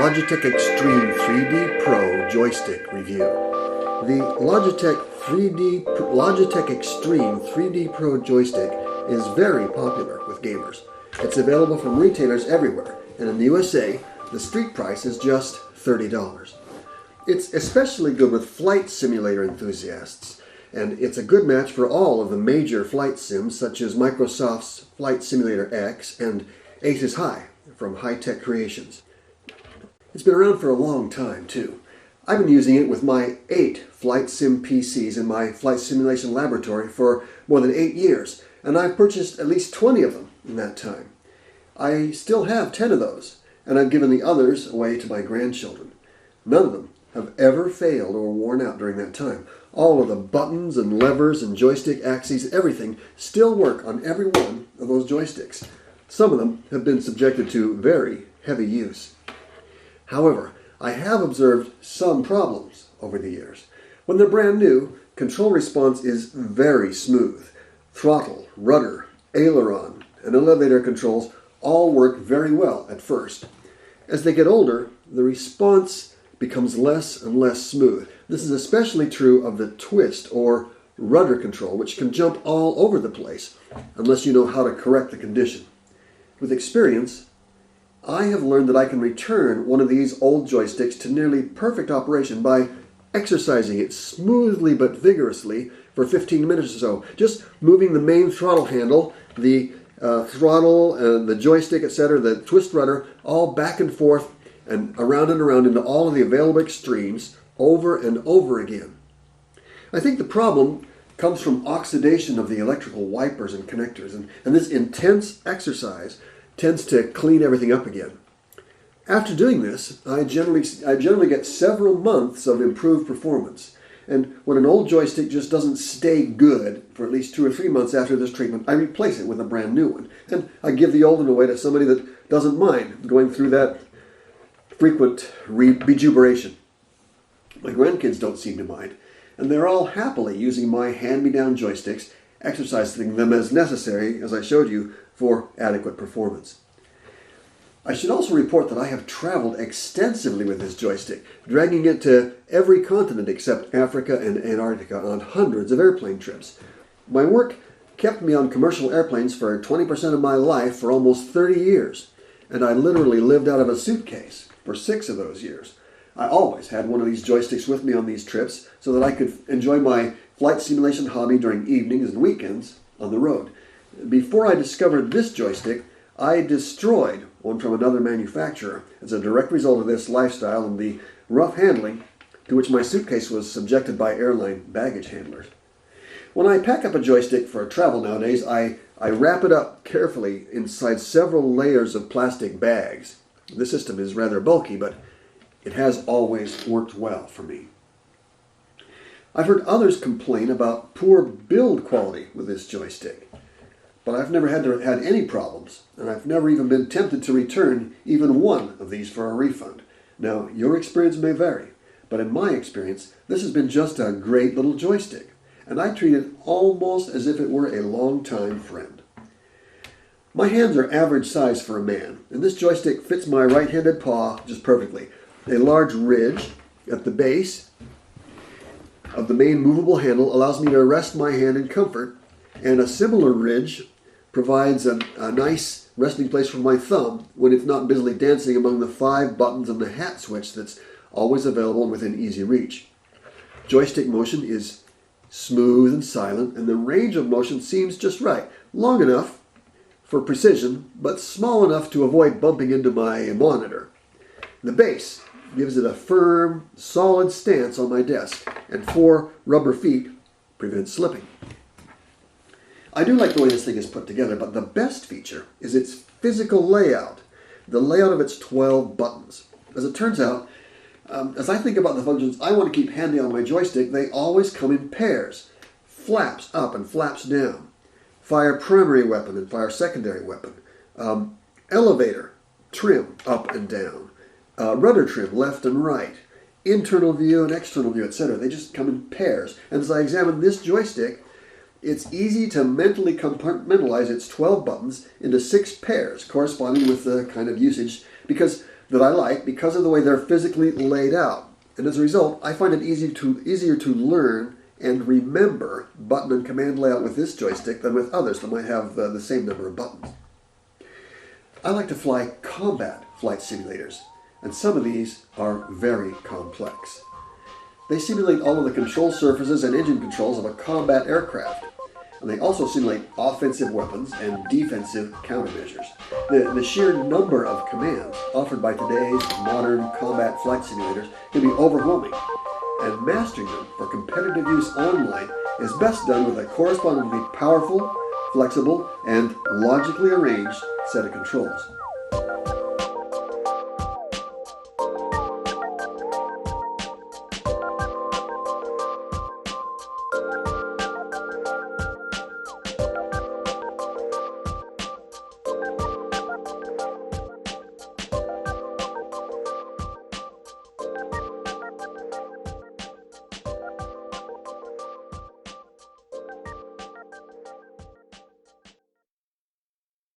Logitech Extreme 3D Pro Joystick Review. The Logitech Extreme 3D Pro Joystick is very popular with gamers. It's available from retailers everywhere, and in the USA, the street price is just $30. It's especially good with flight simulator enthusiasts, and it's a good match for all of the major flight sims such as Microsoft's Flight Simulator X and Aces High from High-Tech Creations. It's been around for a long time, too. I've been using it with my 8 flight sim PCs in my flight simulation laboratory for more than 8 years, and I've purchased at least 20 of them in that time. I still have 10 of those, and I've given the others away to my grandchildren. None of them have ever failed or worn out during that time. All of the buttons and levers and joystick axes, everything, still work on every one of those joysticks. Some of them have been subjected to very heavy use. However, I have observed some problems over the years. When they're brand new, control response is very smooth. Throttle, rudder, aileron, and elevator controls all work very well at first. As they get older, the response becomes less and less smooth. This is especially true of the twist or rudder control, which can jump all over the place unless you know how to correct the condition. With experience, I have learned that I can return one of these old joysticks to nearly perfect operation by exercising it smoothly but vigorously for 15 minutes or so. Just moving the main throttle handle, the throttle, and the joystick, etc., the twist rudder, all back and forth and around into all of the available extremes over and over again. I think the problem comes from oxidation of the electrical wipers and connectors, and this intense exercise tends to clean everything up again. After doing this, I generally get several months of improved performance. And when an old joystick just doesn't stay good for at least 2 or 3 months after this treatment, I replace it with a brand new one. And I give the old one away to somebody that doesn't mind going through that frequent rejuvenation. My grandkids don't seem to mind, and they're all happily using my hand-me-down joysticks, exercising them as necessary, as I showed you, for adequate performance. I should also report that I have traveled extensively with this joystick, dragging it to every continent except Africa and Antarctica on hundreds of airplane trips. My work kept me on commercial airplanes for 20% of my life for almost 30 years, and I literally lived out of a suitcase for 6 of those years. I always had one of these joysticks with me on these trips so that I could enjoy my flight simulation hobby during evenings and weekends on the road. Before I discovered this joystick, I destroyed one from another manufacturer as a direct result of this lifestyle and the rough handling to which my suitcase was subjected by airline baggage handlers. When I pack up a joystick for travel nowadays, I wrap it up carefully inside several layers of plastic bags. This system is rather bulky, but it has always worked well for me. I've heard others complain about poor build quality with this joystick, but I've never had any problems, and I've never even been tempted to return even one of these for a refund. Now, your experience may vary, but in my experience, this has been just a great little joystick, and I treat it almost as if it were a long-time friend. My hands are average size for a man, and this joystick fits my right-handed paw just perfectly. A large ridge at the base of the main movable handle allows me to rest my hand in comfort, and a similar ridge provides a nice resting place for my thumb when it's not busily dancing among the 5 buttons and the hat switch that's always available and within easy reach. Joystick motion is smooth and silent, and the range of motion seems just right, long enough for precision, but small enough to avoid bumping into my monitor. The base gives it a firm, solid stance on my desk, and 4 rubber feet prevent slipping. I do like the way this thing is put together, but the best feature is its physical layout, the layout of its 12 buttons. As it turns out, as I think about the functions I want to keep handy on my joystick, they always come in pairs. Flaps up and flaps down. Fire primary weapon and fire secondary weapon. Elevator, trim up and down. Rudder trim left and right. Internal view and external view, etc. They just come in pairs. And as I examine this joystick, it's easy to mentally compartmentalize its 12 buttons into 6 pairs corresponding with the kind of usage, because that I like because of the way they're physically laid out. And as a result, I find it easier to learn and remember button and command layout with this joystick than with others that might have the same number of buttons. I like to fly combat flight simulators, and some of these are very complex. They simulate all of the control surfaces and engine controls of a combat aircraft, and they also simulate offensive weapons and defensive countermeasures. The sheer number of commands offered by today's modern combat flight simulators can be overwhelming, and mastering them for competitive use online is best done with a correspondingly powerful, flexible, and logically arranged set of controls.